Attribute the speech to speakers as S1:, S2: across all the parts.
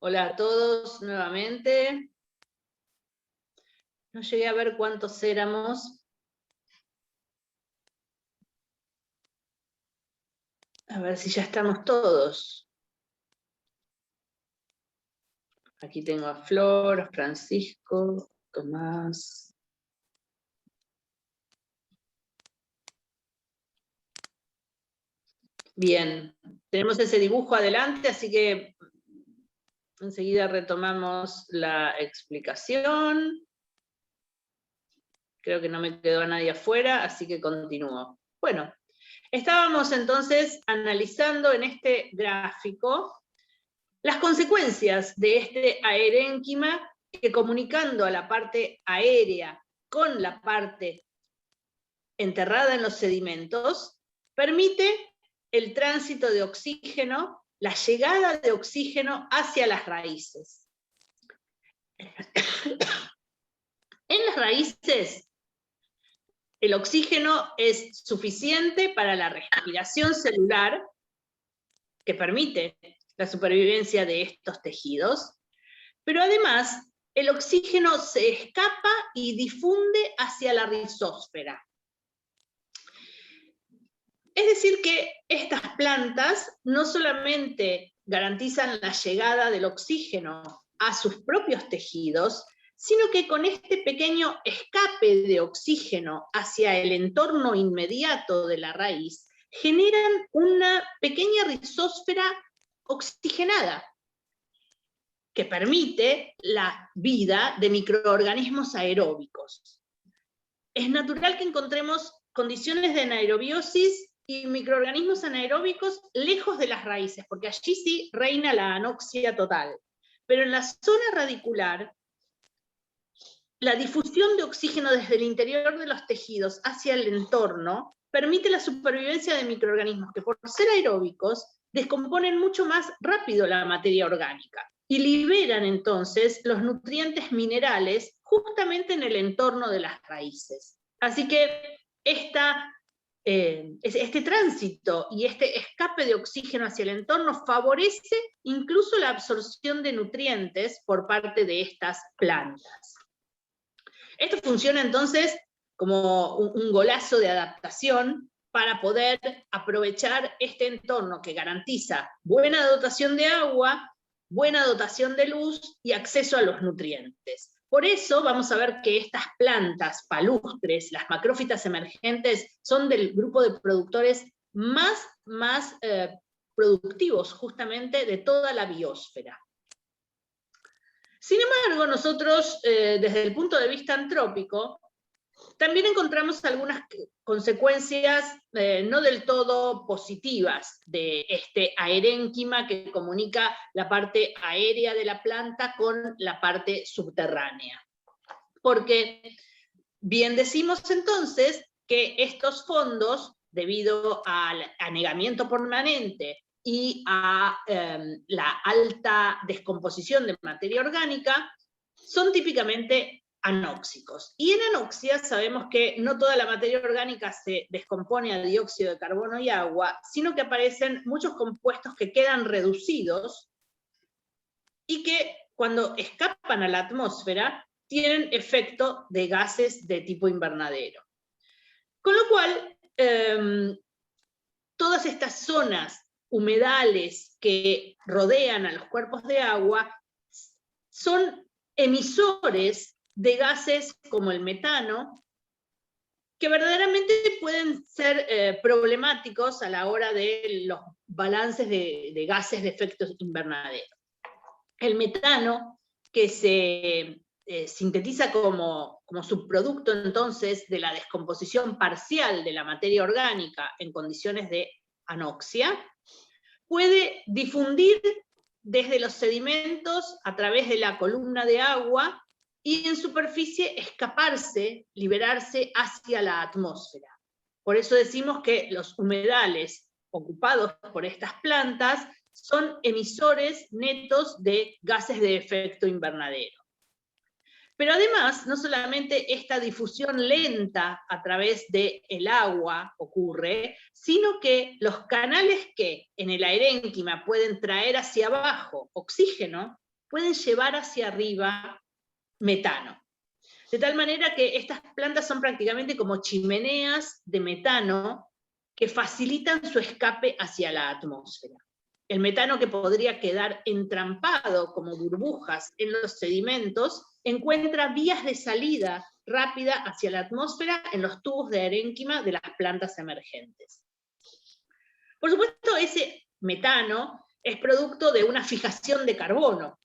S1: Hola a todos nuevamente. No llegué a ver cuántos éramos. A ver si ya estamos todos. Aquí tengo a Flor, a Francisco, Tomás. Bien, tenemos ese dibujo adelante, así que enseguida retomamos la explicación. Creo que no me quedó a nadie afuera, así que continúo. Bueno, estábamos entonces analizando en este gráfico las consecuencias de este aerénquima que, comunicando a la parte aérea con la parte enterrada en los sedimentos, permite el tránsito de oxígeno, la llegada de oxígeno hacia las raíces. En las raíces, el oxígeno es suficiente para la respiración celular, que permite la supervivencia de estos tejidos, pero además el oxígeno se escapa y difunde hacia la rizósfera. Es decir que estas plantas no solamente garantizan la llegada del oxígeno a sus propios tejidos, sino que con este pequeño escape de oxígeno hacia el entorno inmediato de la raíz, generan una pequeña rizósfera oxigenada, que permite la vida de microorganismos aeróbicos. Es natural que encontremos condiciones de anaerobiosis y microorganismos anaeróbicos lejos de las raíces, porque allí sí reina la anoxia total. Pero en la zona radicular, la difusión de oxígeno desde el interior de los tejidos hacia el entorno permite la supervivencia de microorganismos que, por ser aeróbicos, descomponen mucho más rápido la materia orgánica y liberan entonces los nutrientes minerales justamente en el entorno de las raíces. Así que este tránsito y este escape de oxígeno hacia el entorno favorece incluso la absorción de nutrientes por parte de estas plantas. Esto funciona entonces como un golazo de adaptación para poder aprovechar este entorno que garantiza buena dotación de agua, buena dotación de luz y acceso a los nutrientes. Por eso vamos a ver que estas plantas palustres, las macrófitas emergentes, son del grupo de productores más productivos justamente de toda la biosfera. Sin embargo, nosotros, desde el punto de vista antrópico, también encontramos algunas consecuencias no del todo positivas de este aerénquima que comunica la parte aérea de la planta con la parte subterránea. Porque bien decimos entonces que estos fondos, debido al anegamiento permanente y a la alta descomposición de materia orgánica, son típicamente anóxicos. Y en anoxia sabemos que no toda la materia orgánica se descompone a dióxido de carbono y agua, sino que aparecen muchos compuestos que quedan reducidos y que cuando escapan a la atmósfera tienen efecto de gases de tipo invernadero. Con lo cual, todas estas zonas humedales que rodean a los cuerpos de agua son emisores de gases como el metano, que verdaderamente pueden ser problemáticos a la hora de los balances de gases de efecto invernadero. El metano, que se sintetiza como subproducto entonces de la descomposición parcial de la materia orgánica en condiciones de anoxia, puede difundir desde los sedimentos a través de la columna de agua y en superficie escaparse, liberarse hacia la atmósfera. Por eso decimos que los humedales ocupados por estas plantas son emisores netos de gases de efecto invernadero. Pero además, no solamente esta difusión lenta a través del agua ocurre, sino que los canales que en el aerénquima pueden traer hacia abajo oxígeno, pueden llevar hacia arriba metano. De tal manera que estas plantas son prácticamente como chimeneas de metano que facilitan su escape hacia la atmósfera. El metano, que podría quedar entrampado como burbujas en los sedimentos, encuentra vías de salida rápida hacia la atmósfera en los tubos de arénquima de las plantas emergentes. Por supuesto, ese metano es producto de una fijación de carbono,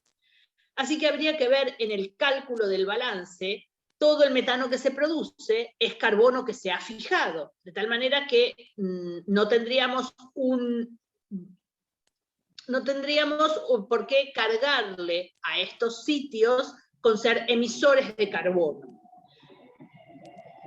S1: así que habría que ver en el cálculo del balance todo el metano que se produce es carbono que se ha fijado, de tal manera que no tendríamos por qué cargarle a estos sitios con ser emisores de carbono.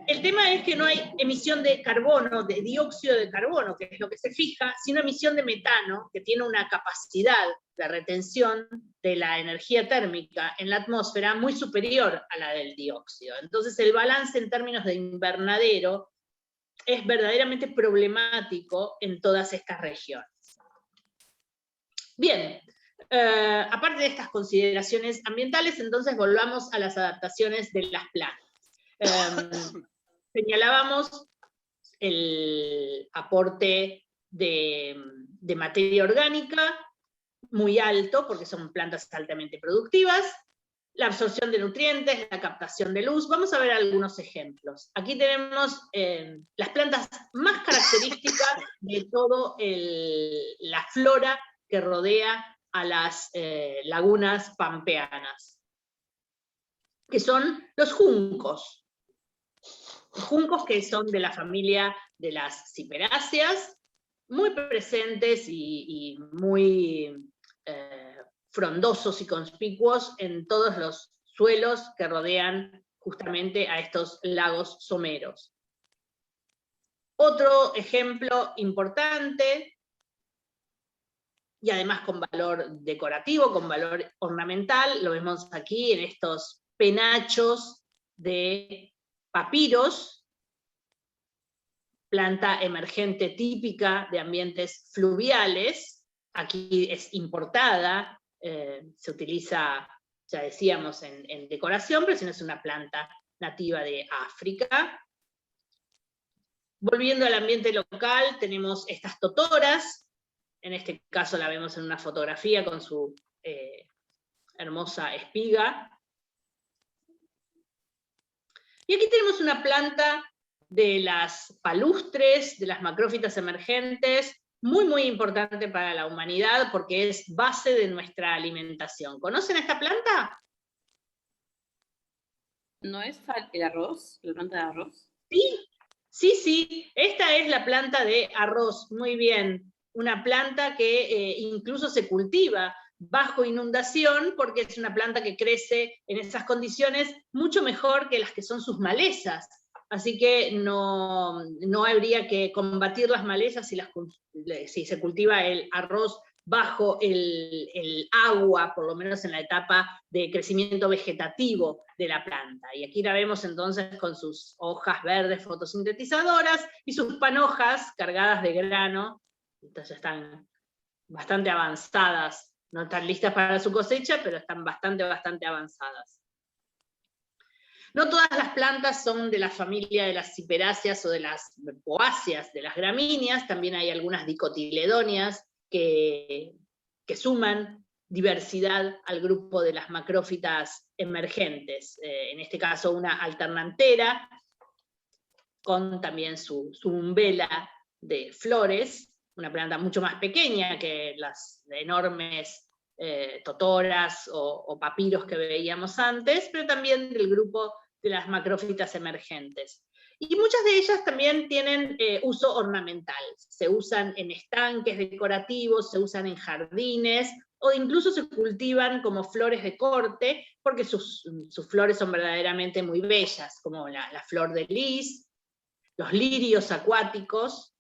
S1: El tema es que no hay emisión de carbono, de dióxido de carbono, que es lo que se fija, sino emisión de metano, que tiene una capacidad de retención de la energía térmica en la atmósfera muy superior a la del dióxido. Entonces el balance en términos de invernadero es verdaderamente problemático en todas estas regiones. Bien, aparte de estas consideraciones ambientales, entonces volvamos a las adaptaciones de las plantas. Señalábamos el aporte de materia orgánica muy alto, porque son plantas altamente productivas, la absorción de nutrientes, la captación de luz. Vamos a ver algunos ejemplos. Aquí tenemos las plantas más características de toda la flora que rodea a las lagunas pampeanas, que son los juncos. Juncos que son de la familia de las ciperáceas, muy presentes y muy frondosos y conspicuos en todos los suelos que rodean justamente a estos lagos someros. Otro ejemplo importante, y además con valor decorativo, con valor ornamental, lo vemos aquí en estos penachos de papiros, planta emergente típica de ambientes fluviales, aquí es importada, se utiliza, ya decíamos, en decoración, pero si no es una planta nativa de África. Volviendo al ambiente local, tenemos estas totoras, en este caso la vemos en una fotografía con su hermosa espiga. Y aquí tenemos una planta de las palustres, de las macrófitas emergentes, muy, muy importante para la humanidad porque es base de nuestra alimentación. ¿Conocen esta planta?
S2: ¿No es el arroz? ¿La planta de arroz?
S1: Sí. Esta es la planta de arroz, muy bien. Una planta que incluso se cultiva bajo inundación, porque es una planta que crece en esas condiciones mucho mejor que las que son sus malezas. Así que no habría que combatir las malezas si se cultiva el arroz bajo el agua, por lo menos en la etapa de crecimiento vegetativo de la planta. Y aquí la vemos entonces con sus hojas verdes fotosintetizadoras y sus panojas cargadas de grano. Entonces ya están bastante avanzadas. No están listas para su cosecha, pero están bastante avanzadas. No todas las plantas son de la familia de las ciperáceas o de las poáceas, de las gramíneas, también hay algunas dicotiledóneas que suman diversidad al grupo de las macrófitas emergentes. En este caso una alternantera, con también su umbela de flores, una planta mucho más pequeña que las enormes totoras o papiros que veíamos antes, pero también del grupo de las macrófitas emergentes. Y muchas de ellas también tienen uso ornamental. Se usan en estanques decorativos, se usan en jardines, o incluso se cultivan como flores de corte, porque sus flores son verdaderamente muy bellas, como la flor de lis, los lirios acuáticos.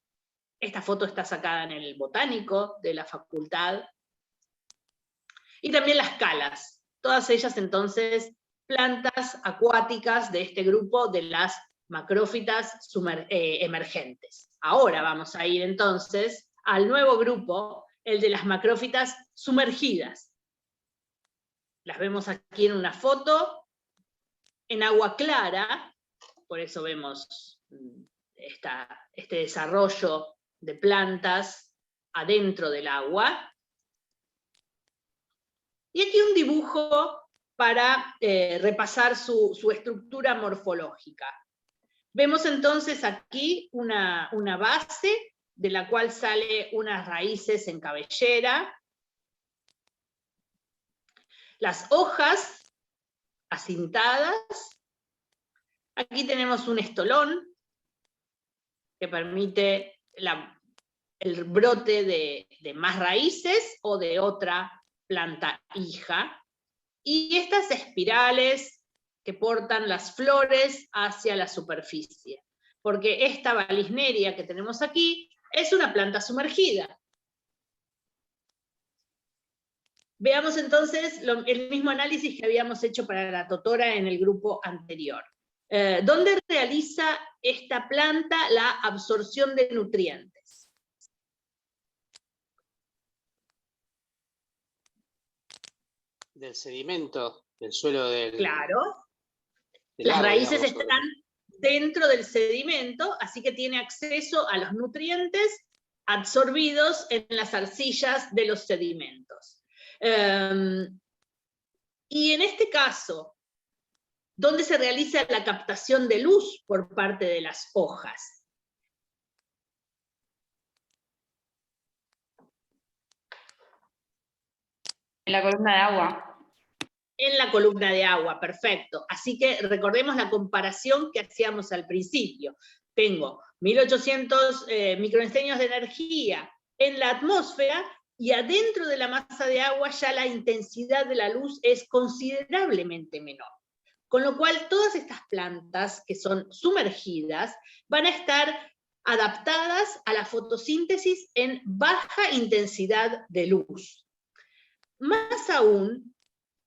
S1: Esta foto está sacada en el Botánico de la facultad. Y también las calas, todas ellas entonces plantas acuáticas de este grupo de las macrófitas emergentes. Ahora vamos a ir entonces al nuevo grupo, el de las macrófitas sumergidas. las vemos aquí en una foto, en agua clara, por eso vemos este desarrollo de plantas adentro del agua. Y aquí un dibujo para repasar su estructura morfológica. Vemos entonces aquí una base de la cual sale unas raíces en cabellera. Las hojas acintadas. Aquí tenemos un estolón que permite el brote de más raíces o de otra planta hija. Y estas espirales que portan las flores hacia la superficie. Porque esta Vallisneria que tenemos aquí es una planta sumergida. Veamos entonces el mismo análisis que habíamos hecho para la totora en el grupo anterior. ¿Dónde realiza esta planta la absorción de nutrientes?
S3: Del sedimento, del suelo del...
S1: Claro.
S3: del
S1: Las
S3: lago,
S1: raíces
S3: digamos,
S1: están dentro del sedimento, así que tiene acceso a los nutrientes absorbidos en las arcillas de los sedimentos. Y en este caso, ¿dónde se realiza la captación de luz por parte de las hojas?
S2: En la columna de agua.
S1: En la columna de agua, perfecto. Así que recordemos la comparación que hacíamos al principio. Tengo 1800 microdecennios de energía en la atmósfera, y adentro de la masa de agua ya la intensidad de la luz es considerablemente menor. Con lo cual todas estas plantas que son sumergidas van a estar adaptadas a la fotosíntesis en baja intensidad de luz. Más aún,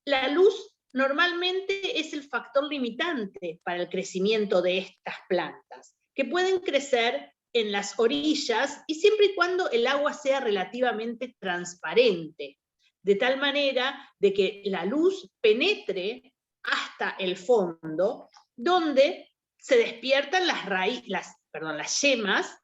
S1: la luz normalmente es el factor limitante para el crecimiento de estas plantas, que pueden crecer en las orillas y siempre y cuando el agua sea relativamente transparente, de tal manera de que la luz penetre hasta el fondo, donde se despiertan las yemas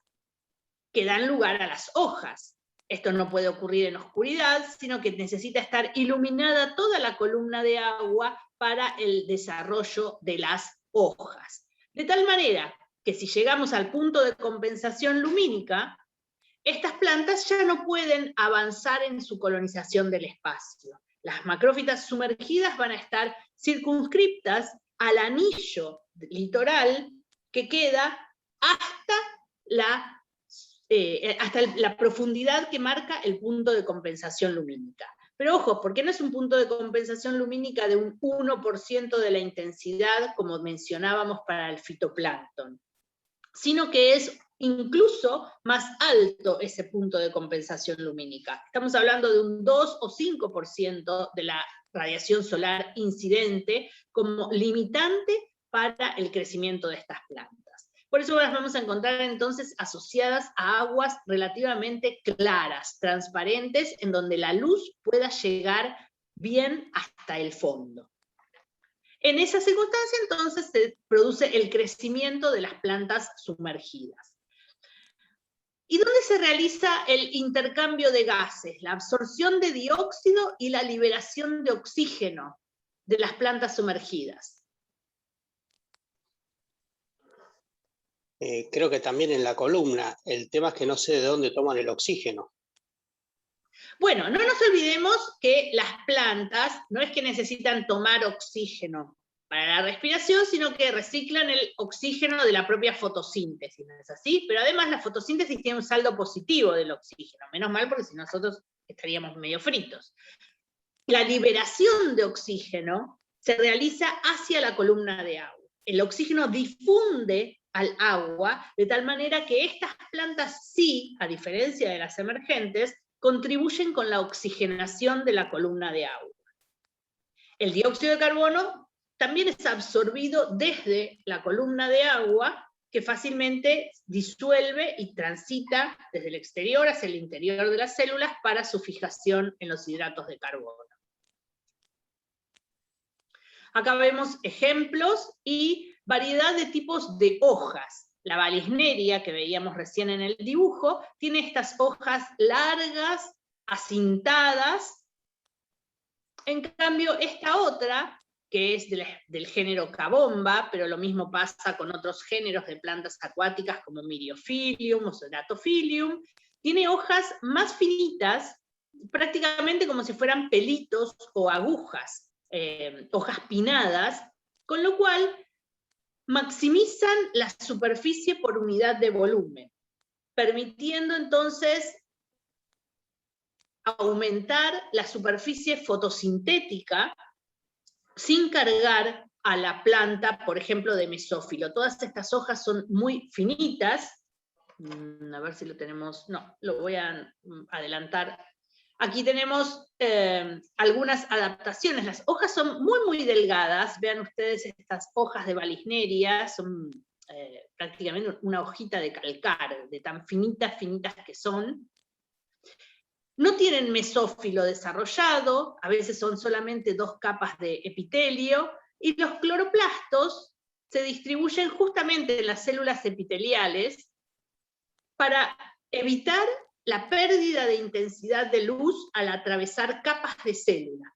S1: que dan lugar a las hojas. Esto no puede ocurrir en oscuridad, sino que necesita estar iluminada toda la columna de agua para el desarrollo de las hojas. De tal manera que si llegamos al punto de compensación lumínica, estas plantas ya no pueden avanzar en su colonización del espacio. Las macrófitas sumergidas van a estar circunscriptas al anillo litoral que queda hasta la profundidad que marca el punto de compensación lumínica. Pero ojo, porque no es un punto de compensación lumínica de un 1% de la intensidad, como mencionábamos para el fitoplancton, sino que es incluso más alto ese punto de compensación lumínica. Estamos hablando de un 2 o 5% de la radiación solar incidente como limitante para el crecimiento de estas plantas. Por eso las vamos a encontrar entonces asociadas a aguas relativamente claras, transparentes, en donde la luz pueda llegar bien hasta el fondo. En esa circunstancia entonces se produce el crecimiento de las plantas sumergidas. ¿Y dónde se realiza el intercambio de gases? La absorción de dióxido y la liberación de oxígeno de las plantas sumergidas.
S3: Creo que también en la columna. El tema es que no sé de dónde toman el oxígeno.
S1: Bueno, no nos olvidemos que las plantas no es que necesitan tomar oxígeno para la respiración, sino que reciclan el oxígeno de la propia fotosíntesis, ¿no es así? Pero además la fotosíntesis tiene un saldo positivo del oxígeno, menos mal porque si nosotros estaríamos medio fritos. La liberación de oxígeno se realiza hacia la columna de agua. El oxígeno difunde al agua, de tal manera que estas plantas sí, a diferencia de las emergentes, contribuyen con la oxigenación de la columna de agua. El dióxido de carbono también es absorbido desde la columna de agua, que fácilmente disuelve y transita desde el exterior hacia el interior de las células para su fijación en los hidratos de carbono. Acá vemos ejemplos y variedad de tipos de hojas. La valisneria, que veíamos recién en el dibujo, tiene estas hojas largas, acintadas. En cambio, esta otra, que es del género Cabomba, pero lo mismo pasa con otros géneros de plantas acuáticas como Myriophyllum o Ceratophyllum, tiene hojas más finitas, prácticamente como si fueran pelitos o agujas, hojas pinnadas, con lo cual maximizan la superficie por unidad de volumen, permitiendo entonces aumentar la superficie fotosintética sin cargar a la planta, por ejemplo, de mesófilo. Todas estas hojas son muy finitas. A ver si lo tenemos, no, lo voy a adelantar. Aquí tenemos algunas adaptaciones. Las hojas son muy, muy delgadas. Vean ustedes estas hojas de valisneria, son prácticamente una hojita de calcar, de tan finitas que son. No tienen mesófilo desarrollado, a veces son solamente 2 capas de epitelio, y los cloroplastos se distribuyen justamente en las células epiteliales para evitar la pérdida de intensidad de luz al atravesar capas de célula.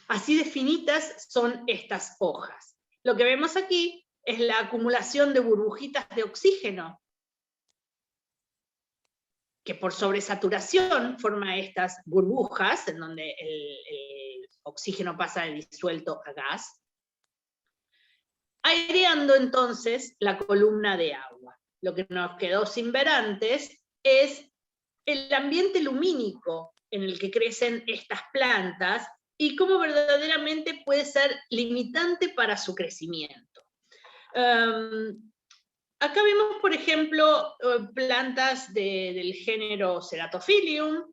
S1: Así de finitas son estas hojas. Lo que vemos aquí es la acumulación de burbujitas de oxígeno, que por sobresaturación forma estas burbujas, en donde el oxígeno pasa de disuelto a gas, aireando entonces la columna de agua. Lo que nos quedó sin ver antes es el ambiente lumínico en el que crecen estas plantas y cómo verdaderamente puede ser limitante para su crecimiento. Acá vemos, por ejemplo, plantas del género Ceratophyllum,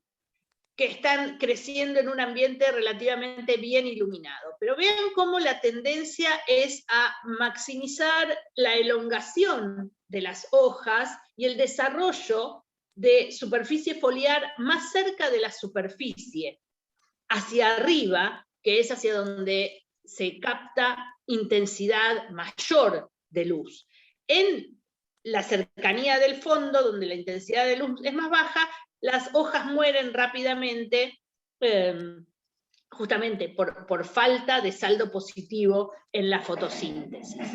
S1: que están creciendo en un ambiente relativamente bien iluminado. Pero vean cómo la tendencia es a maximizar la elongación de las hojas y el desarrollo de superficie foliar más cerca de la superficie, hacia arriba, que es hacia donde se capta intensidad mayor de luz. En la cercanía del fondo, donde la intensidad de luz es más baja, las hojas mueren rápidamente, justamente por falta de saldo positivo en la fotosíntesis.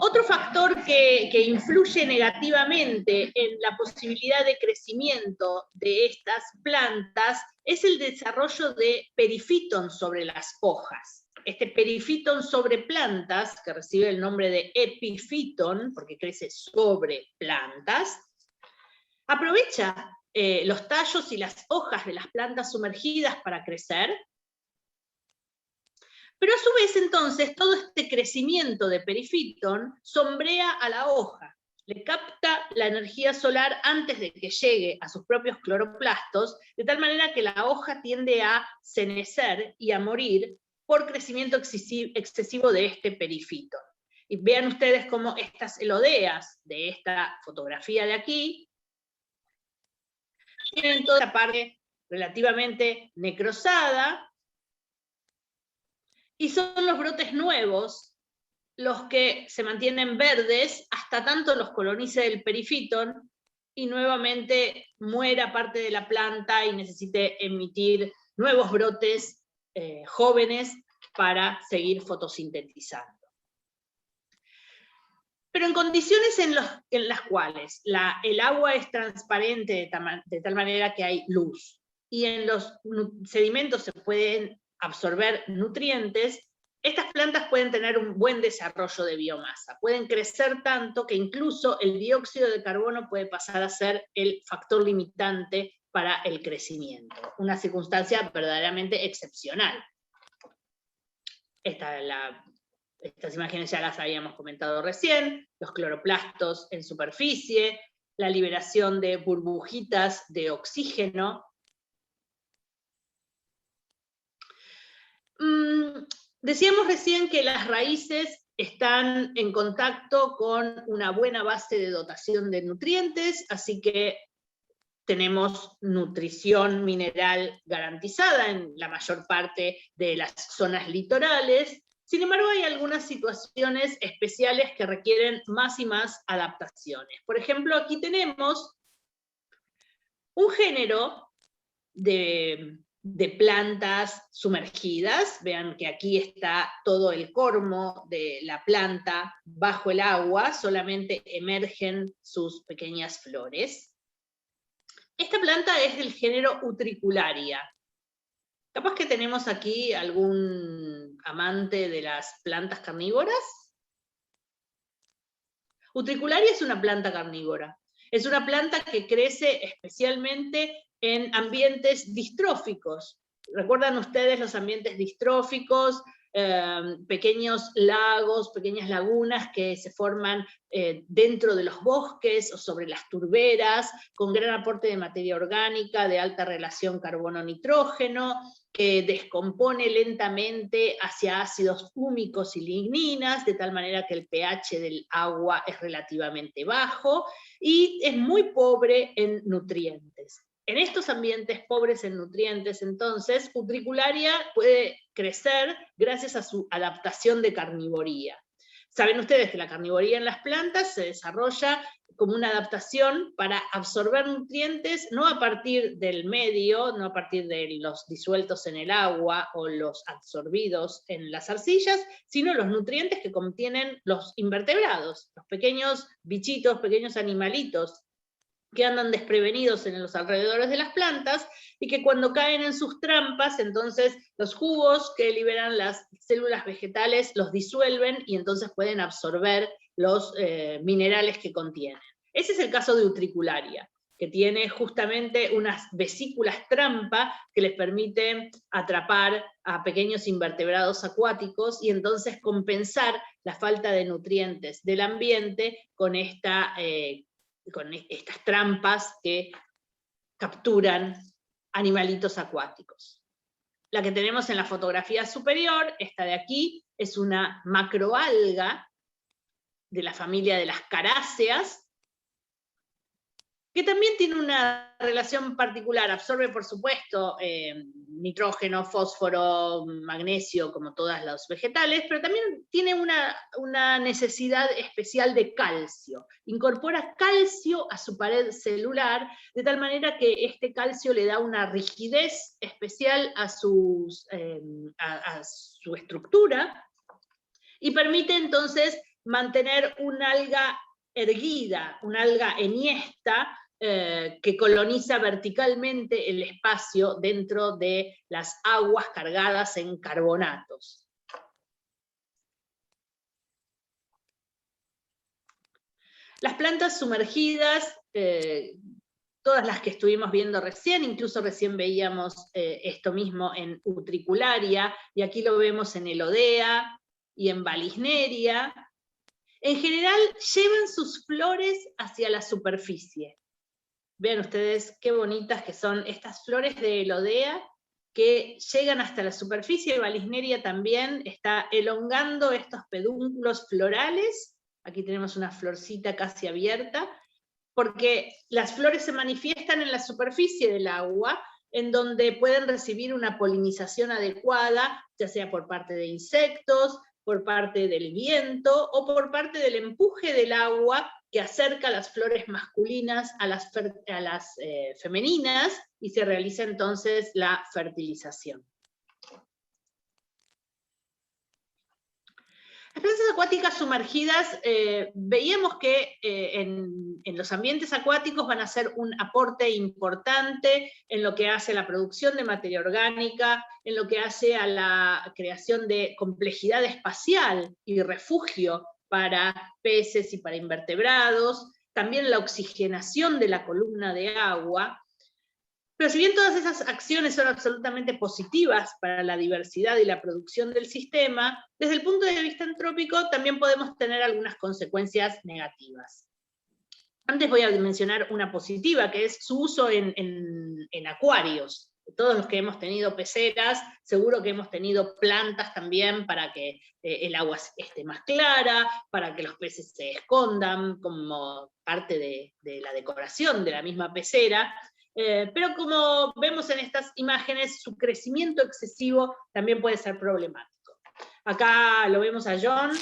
S1: Otro factor que influye negativamente en la posibilidad de crecimiento de estas plantas es el desarrollo de perifitón sobre las hojas. Este perifitón sobre plantas, que recibe el nombre de epifitón, porque crece sobre plantas, aprovecha los tallos y las hojas de las plantas sumergidas para crecer, pero a su vez entonces todo este crecimiento de perifitón sombrea a la hoja, le capta la energía solar antes de que llegue a sus propios cloroplastos, de tal manera que la hoja tiende a cenecer y a morir por crecimiento excesivo de este perifitón. Y vean ustedes cómo estas elodeas de esta fotografía de aquí tienen toda la parte relativamente necrosada, y son los brotes nuevos los que se mantienen verdes hasta tanto los colonice el perifitón y nuevamente muera parte de la planta y necesite emitir nuevos brotes jóvenes para seguir fotosintetizando. Pero en condiciones en las cuales el agua es transparente de tal manera que hay luz, y en los sedimentos se pueden absorber nutrientes, estas plantas pueden tener un buen desarrollo de biomasa, pueden crecer tanto que incluso el dióxido de carbono puede pasar a ser el factor limitante para el crecimiento, una circunstancia verdaderamente excepcional. Estas imágenes ya las habíamos comentado recién, los cloroplastos en superficie, la liberación de burbujitas de oxígeno. Decíamos recién que las raíces están en contacto con una buena base de dotación de nutrientes, así que tenemos nutrición mineral garantizada en la mayor parte de las zonas litorales. Sin embargo, hay algunas situaciones especiales que requieren más y más adaptaciones. Por ejemplo, aquí tenemos un género de plantas sumergidas. Vean que aquí está todo el cormo de la planta bajo el agua, solamente emergen sus pequeñas flores. Esta planta es del género Utricularia. Capaz que tenemos aquí algún amante de las plantas carnívoras. Utricularia es una planta carnívora. Es una planta que crece especialmente en ambientes distróficos. ¿Recuerdan ustedes los ambientes distróficos? Pequeños lagos, pequeñas lagunas que se forman dentro de los bosques o sobre las turberas, con gran aporte de materia orgánica, de alta relación carbono-nitrógeno, que descompone lentamente hacia ácidos húmicos y ligninas, de tal manera que el pH del agua es relativamente bajo, y es muy pobre en nutrientes. En estos ambientes pobres en nutrientes, entonces, Utricularia puede crecer gracias a su adaptación de carnivoría. Saben ustedes que la carnivoría en las plantas se desarrolla como una adaptación para absorber nutrientes, no a partir del medio, no a partir de los disueltos en el agua o los absorbidos en las arcillas, sino los nutrientes que contienen los invertebrados, los pequeños bichitos, pequeños animalitos que andan desprevenidos en los alrededores de las plantas y que cuando caen en sus trampas, entonces los jugos que liberan las células vegetales los disuelven y entonces pueden absorber los minerales que contienen. Ese es el caso de Utricularia, que tiene justamente unas vesículas trampa que les permiten atrapar a pequeños invertebrados acuáticos y entonces compensar la falta de nutrientes del ambiente con estas trampas que capturan animalitos acuáticos. La que tenemos en la fotografía superior, esta de aquí, es una macroalga de la familia de las caráceas, que también tiene una relación particular, absorbe por supuesto nitrógeno, fósforo, magnesio, como todas los vegetales, pero también tiene una necesidad especial de calcio. Incorpora calcio a su pared celular, de tal manera que este calcio le da una rigidez especial a su estructura, y permite entonces mantener un alga erguida, un alga enhiesta, que coloniza verticalmente el espacio dentro de las aguas cargadas en carbonatos. Las plantas sumergidas, todas las que estuvimos viendo recién, incluso recién veíamos esto mismo en Utricularia, y aquí lo vemos en Elodea y en Valisneria, en general llevan sus flores hacia la superficie. Vean ustedes qué bonitas que son estas flores de Elodea, que llegan hasta la superficie. Valisneria también está elongando estos pedúnculos florales. Aquí tenemos una florcita casi abierta, porque las flores se manifiestan en la superficie del agua, en donde pueden recibir una polinización adecuada, ya sea por parte de insectos, por parte del viento, o por parte del empuje del agua, que acerca las flores masculinas a las femeninas, y se realiza entonces la fertilización. Las plantas acuáticas sumergidas, veíamos que en los ambientes acuáticos van a ser un aporte importante en lo que hace a la producción de materia orgánica, en lo que hace a la creación de complejidad espacial y refugio para peces y para invertebrados, también la oxigenación de la columna de agua. Pero si bien todas esas acciones son absolutamente positivas para la diversidad y la producción del sistema, desde el punto de vista antrópico también podemos tener algunas consecuencias negativas. Antes voy a mencionar una positiva, que es su uso en acuarios. Todos los que hemos tenido peceras, seguro que hemos tenido plantas también para que el agua esté más clara, para que los peces se escondan como parte de la decoración de la misma pecera. pero como vemos en estas imágenes, su crecimiento excesivo también puede ser problemático. Acá lo vemos a John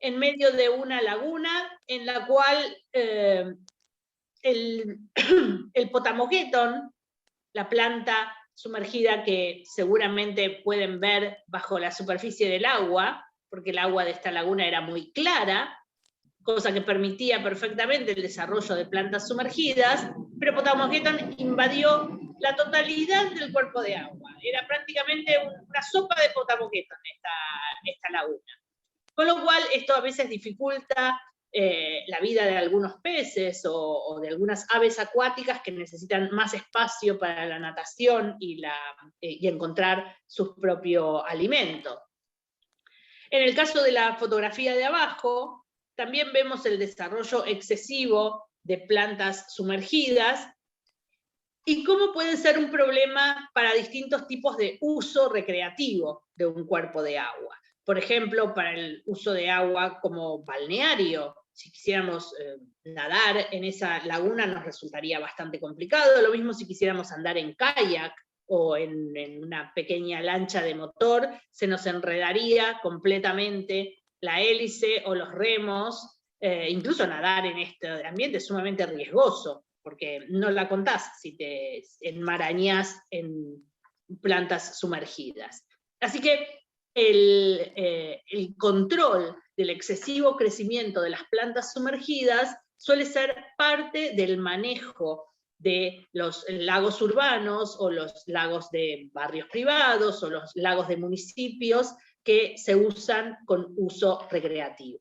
S1: en medio de una laguna en la cual el Potamogeton, la planta sumergida que seguramente pueden ver bajo la superficie del agua, porque el agua de esta laguna era muy clara, cosa que permitía perfectamente el desarrollo de plantas sumergidas, pero Potamogeton invadió la totalidad del cuerpo de agua. Era prácticamente una sopa de Potamogeton esta laguna. Con lo cual esto a veces dificulta la vida de algunos peces o de algunas aves acuáticas que necesitan más espacio para la natación y encontrar su propio alimento. En el caso de la fotografía de abajo, también vemos el desarrollo excesivo de plantas sumergidas y cómo puede ser un problema para distintos tipos de uso recreativo de un cuerpo de agua. Por ejemplo, para el uso de agua como balneario, si quisiéramos nadar en esa laguna nos resultaría bastante complicado, lo mismo si quisiéramos andar en kayak o en una pequeña lancha de motor, se nos enredaría completamente la hélice o los remos, incluso nadar en este ambiente es sumamente riesgoso, porque no la contás si te enmarañás en plantas sumergidas. Así que el control del excesivo crecimiento de las plantas sumergidas suele ser parte del manejo de los lagos urbanos o los lagos de barrios privados o los lagos de municipios que se usan con uso recreativo.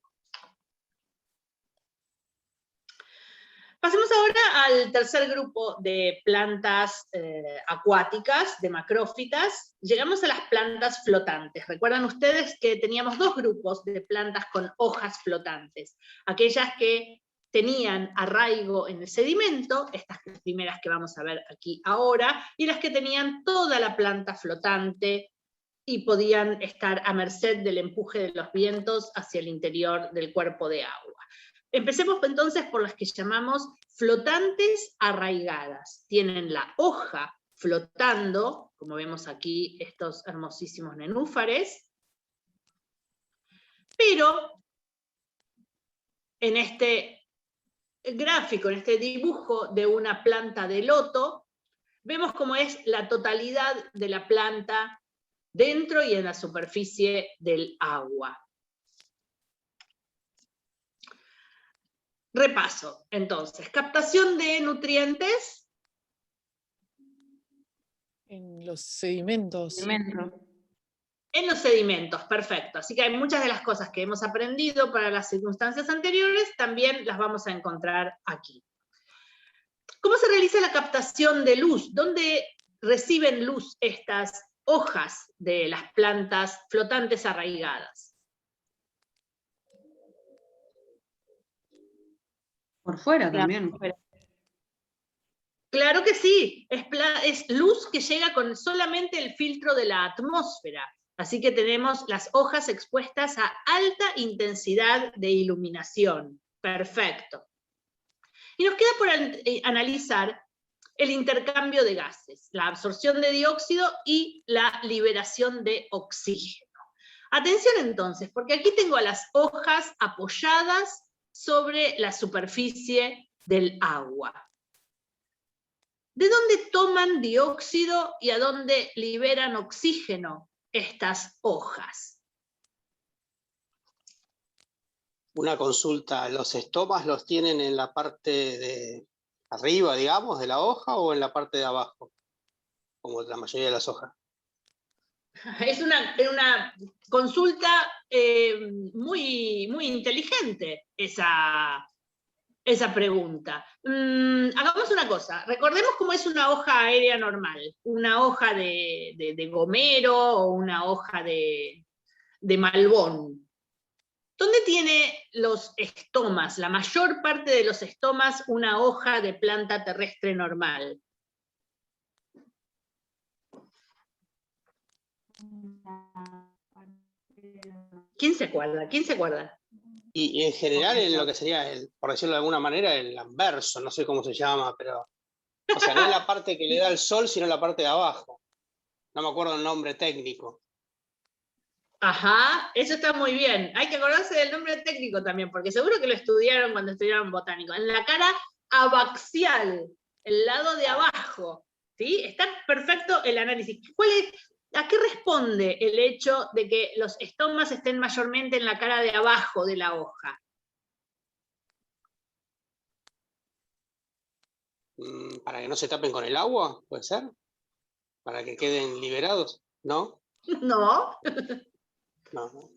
S1: Pasemos ahora al tercer grupo de plantas acuáticas, de macrófitas. Llegamos a las plantas flotantes. Recuerdan ustedes que teníamos dos grupos de plantas con hojas flotantes. Aquellas que tenían arraigo en el sedimento, estas primeras que vamos a ver aquí ahora, y las que tenían toda la planta flotante y podían estar a merced del empuje de los vientos hacia el interior del cuerpo de agua. Empecemos entonces por las que llamamos flotantes arraigadas. Tienen la hoja flotando, como vemos aquí estos hermosísimos nenúfares, pero en este gráfico, en este dibujo de una planta de loto, vemos cómo es la totalidad de la planta dentro y en la superficie del agua. Repaso, entonces, captación de nutrientes.
S4: En los sedimentos.
S2: Sedimento.
S1: En los sedimentos, perfecto. Así que hay muchas de las cosas que hemos aprendido para las circunstancias anteriores, también las vamos a encontrar aquí. ¿Cómo se realiza la captación de luz? ¿Dónde reciben luz estas hojas de las plantas flotantes arraigadas?
S5: Por fuera también.
S1: Claro que sí, es luz que llega con solamente el filtro de la atmósfera. Así que tenemos las hojas expuestas a alta intensidad de iluminación. Perfecto. Y nos queda por analizar el intercambio de gases, la absorción de dióxido y la liberación de oxígeno. Atención entonces, porque aquí tengo a las hojas apoyadas sobre la superficie del agua. ¿De dónde toman dióxido y a dónde liberan oxígeno estas hojas?
S3: Una consulta, ¿los estomas los tienen en la parte de arriba, digamos, de la hoja o en la parte de abajo? Como la mayoría de las hojas.
S1: Es una consulta muy, muy inteligente esa pregunta. Hagamos una cosa, recordemos cómo es una hoja aérea normal, una hoja de gomero o una hoja de malbón. ¿Dónde tiene los estomas, la mayor parte de los estomas, una hoja de planta terrestre normal? ¿Quién se acuerda? ¿Quién se acuerda?
S3: Y en general en lo que sería, por decirlo de alguna manera, el anverso, no sé cómo se llama, pero O sea, no es la parte que le da el sol, sino la parte de abajo. No me acuerdo el nombre técnico.
S1: Ajá, eso está muy bien. Hay que acordarse del nombre técnico también, porque seguro que lo estudiaron cuando estudiaron botánico. En la cara abaxial, el lado de abajo. ¿Sí? Está perfecto el análisis. ¿A qué responde el hecho de que los estomas estén mayormente en la cara de abajo de la hoja?
S3: ¿Para que no se tapen con el agua? ¿Puede ser? ¿Para que queden liberados? ¿No?
S1: ¿No?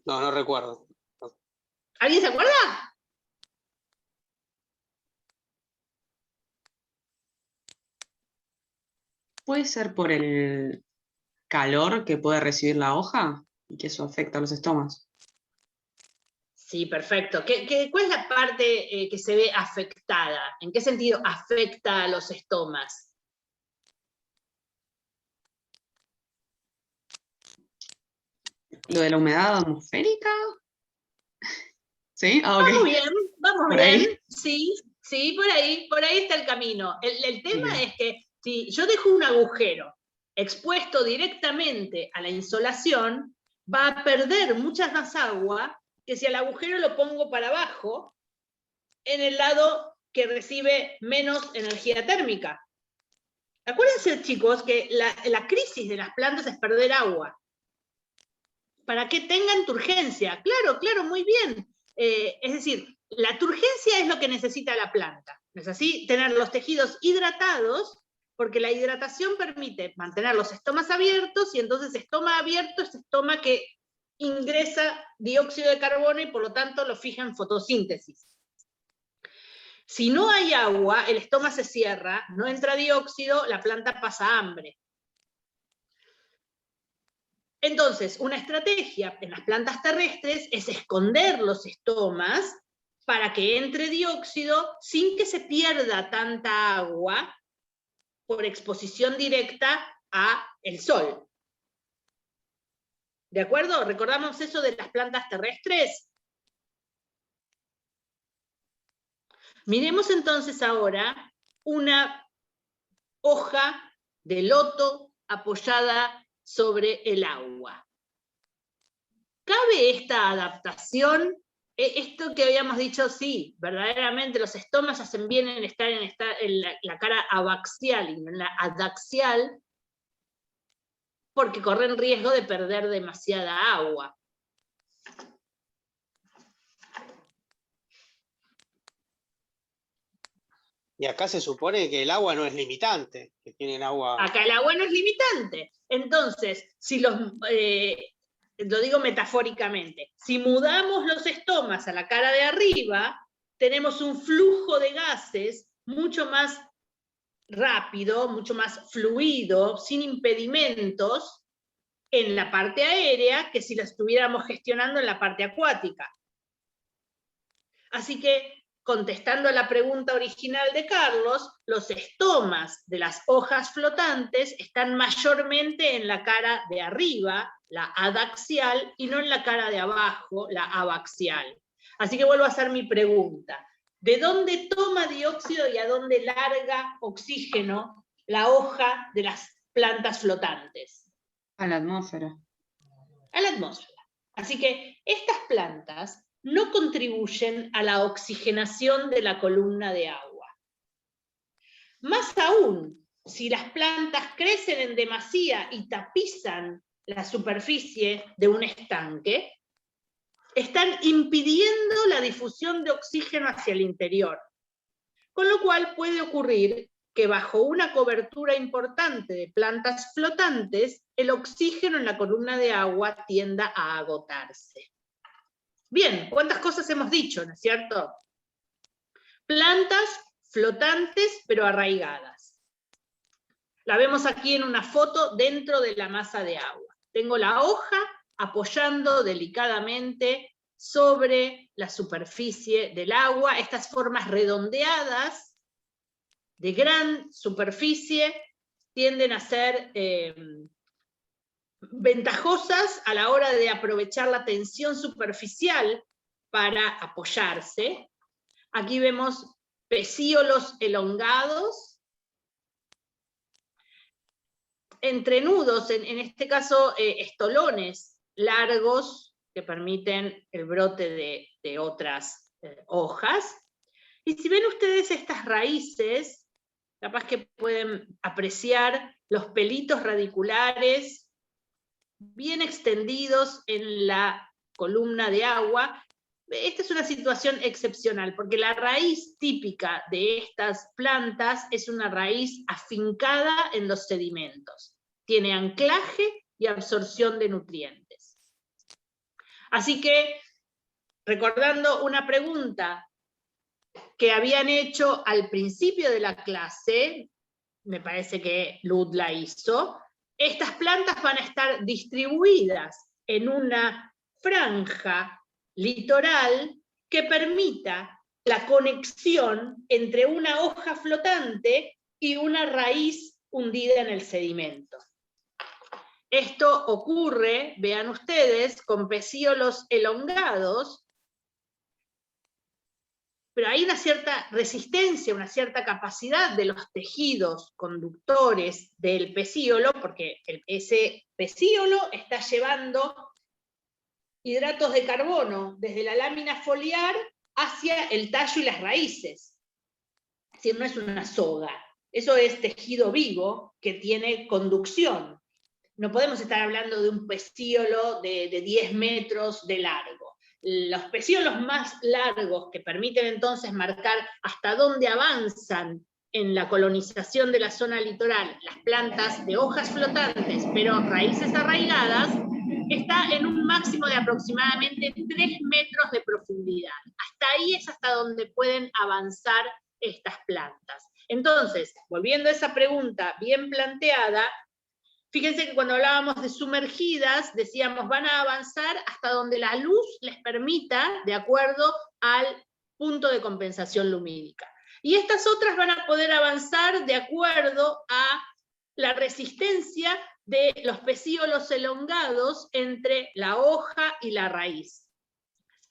S3: No recuerdo.
S1: ¿Alguien se acuerda?
S5: ¿Puede ser por el calor que puede recibir la hoja y que eso afecta a los estomas?
S1: Sí, perfecto. ¿Cuál es la parte que se ve afectada? ¿En qué sentido afecta a los estomas?
S5: ¿Lo de la humedad atmosférica? ¿Sí? Ah, ok.
S1: Vamos
S5: ¿Por
S1: bien,
S5: ahí?
S1: sí, por ahí está el camino. El tema
S5: Bien.
S1: es que si yo dejo un agujero expuesto directamente a la insolación, va a perder mucha más agua que si el agujero lo pongo para abajo, en el lado que recibe menos energía térmica. Acuérdense, chicos, que la crisis de las plantas es perder agua. Para que tengan turgencia. Claro, muy bien. Es decir, la turgencia es lo que necesita la planta. ¿No es así? Tener los tejidos hidratados, porque la hidratación permite mantener los estomas abiertos, y entonces estoma abierto es estoma que ingresa dióxido de carbono y por lo tanto lo fija en fotosíntesis. Si no hay agua, el estoma se cierra, no entra dióxido, la planta pasa hambre. Entonces, una estrategia en las plantas terrestres es esconder los estomas para que entre dióxido sin que se pierda tanta agua por exposición directa al sol. ¿De acuerdo? ¿Recordamos eso de las plantas terrestres? Miremos entonces ahora una hoja de loto apoyada sobre el agua. ¿Cabe esta adaptación? Esto que habíamos dicho, sí, verdaderamente los estomas hacen bien en estar en la cara abaxial y no en la adaxial, porque corren riesgo de perder demasiada agua.
S3: Y acá se supone que el agua no es limitante, que tienen agua...
S1: Acá el agua no es limitante. Entonces, si lo digo metafóricamente, si mudamos los estomas a la cara de arriba, tenemos un flujo de gases mucho más rápido, mucho más fluido, sin impedimentos en la parte aérea que si la estuviéramos gestionando en la parte acuática. Así que, contestando a la pregunta original de Carlos, los estomas de las hojas flotantes están mayormente en la cara de arriba, la adaxial, y no en la cara de abajo, la abaxial. Así que vuelvo a hacer mi pregunta. ¿De dónde toma dióxido y a dónde larga oxígeno la hoja de las plantas flotantes?
S5: A la atmósfera.
S1: A la atmósfera. Así que estas plantas no contribuyen a la oxigenación de la columna de agua. Más aún, si las plantas crecen en demasía y tapizan la superficie de un estanque, están impidiendo la difusión de oxígeno hacia el interior. Con lo cual puede ocurrir que bajo una cobertura importante de plantas flotantes, el oxígeno en la columna de agua tienda a agotarse. Bien, ¿cuántas cosas hemos dicho, no es cierto? Plantas flotantes pero arraigadas. La vemos aquí en una foto dentro de la masa de agua. Tengo la hoja apoyando delicadamente sobre la superficie del agua. Estas formas redondeadas de gran superficie tienden a ser ventajosas a la hora de aprovechar la tensión superficial para apoyarse. Aquí vemos pecíolos elongados entrenudos, en este caso estolones largos que permiten el brote de otras hojas. Y si ven ustedes estas raíces, capaz que pueden apreciar los pelitos radiculares bien extendidos en la columna de agua. Esta es una situación excepcional, porque la raíz típica de estas plantas es una raíz afincada en los sedimentos. Tiene anclaje y absorción de nutrientes. Así que, recordando una pregunta que habían hecho al principio de la clase, me parece que Lud la hizo, estas plantas van a estar distribuidas en una franja litoral que permita la conexión entre una hoja flotante y una raíz hundida en el sedimento. Esto ocurre, vean ustedes, con pecíolos elongados, pero hay una cierta resistencia, una cierta capacidad de los tejidos conductores del pecíolo, porque ese pecíolo está llevando hidratos de carbono desde la lámina foliar hacia el tallo y las raíces. Es decir, no es una soga, eso es tejido vivo que tiene conducción. No podemos estar hablando de un pecíolo de 10 metros de largo. Los pecíolos más largos que permiten entonces marcar hasta dónde avanzan en la colonización de la zona litoral las plantas de hojas flotantes, pero raíces arraigadas, está en un máximo de aproximadamente 3 metros de profundidad. Hasta ahí es hasta donde pueden avanzar estas plantas. Entonces, volviendo a esa pregunta bien planteada, fíjense que cuando hablábamos de sumergidas, decíamos van a avanzar hasta donde la luz les permita, de acuerdo al punto de compensación lumínica. Y estas otras van a poder avanzar de acuerdo a la resistencia de los pecíolos elongados entre la hoja y la raíz.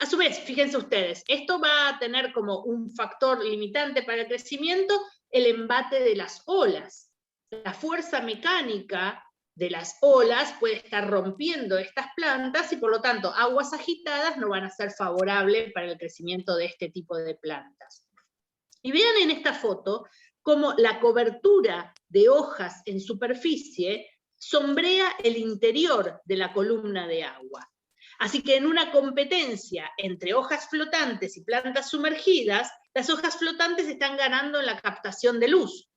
S1: A su vez, fíjense ustedes, esto va a tener como un factor limitante para el crecimiento el embate de las olas. La fuerza mecánica de las olas puede estar rompiendo estas plantas y por lo tanto aguas agitadas no van a ser favorables para el crecimiento de este tipo de plantas. Y vean en esta foto cómo la cobertura de hojas en superficie sombrea el interior de la columna de agua. Así que en una competencia entre hojas flotantes y plantas sumergidas, las hojas flotantes están ganando en la captación de luz.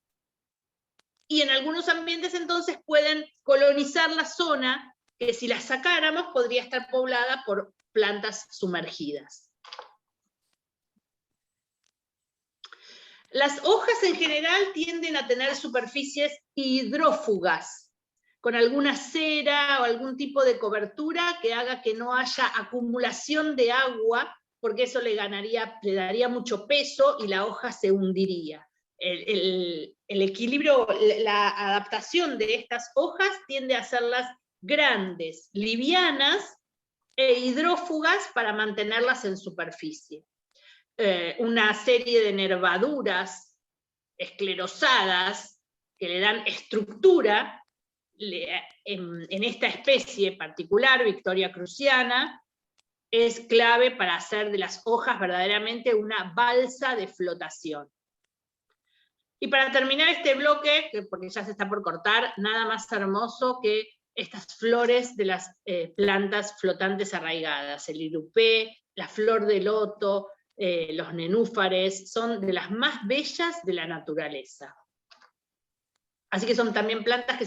S1: Y en algunos ambientes entonces pueden colonizar la zona que si la sacáramos podría estar poblada por plantas sumergidas. Las hojas en general tienden a tener superficies hidrófugas, con alguna cera o algún tipo de cobertura que haga que no haya acumulación de agua, porque eso le daría mucho peso y la hoja se hundiría. El equilibrio, la adaptación de estas hojas tiende a hacerlas grandes, livianas e hidrófugas para mantenerlas en superficie. Una serie de nervaduras esclerosadas que le dan estructura en esta especie particular, Victoria cruziana, es clave para hacer de las hojas verdaderamente una balsa de flotación. Y para terminar este bloque, porque ya se está por cortar, nada más hermoso que estas flores de las plantas flotantes arraigadas, el irupé, la flor de loto, los nenúfares, son de las más bellas de la naturaleza. Así que son también plantas que